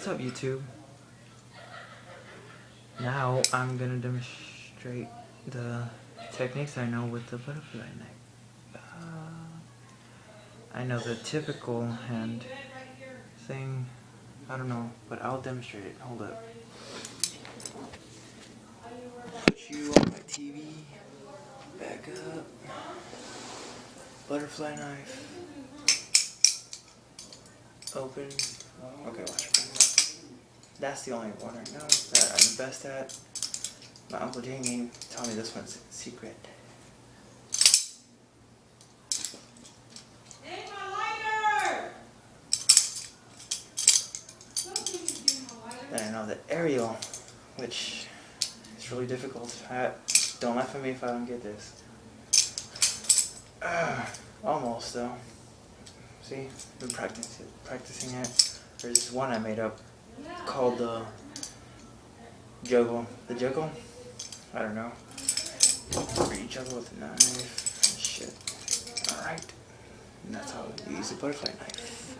What's up, YouTube? Now I'm gonna demonstrate the techniques I know with the butterfly knife. I know the typical hand thing, I don't know, but I'll demonstrate it. Hold up. Put you on my TV, back up, butterfly knife, open. Okay, watch me. That's the only one right now that I'm the best at. My Uncle Jamie told me this one's secret. Hey, my lighter! Then I know the aerial, which is really difficult. Don't laugh at me if I don't get this. Almost though. See, been practicing it. There's this one I made up called the juggle. The juggle? I don't know. Where you juggle with a knife and shit. Alright. And that's how you use a butterfly knife.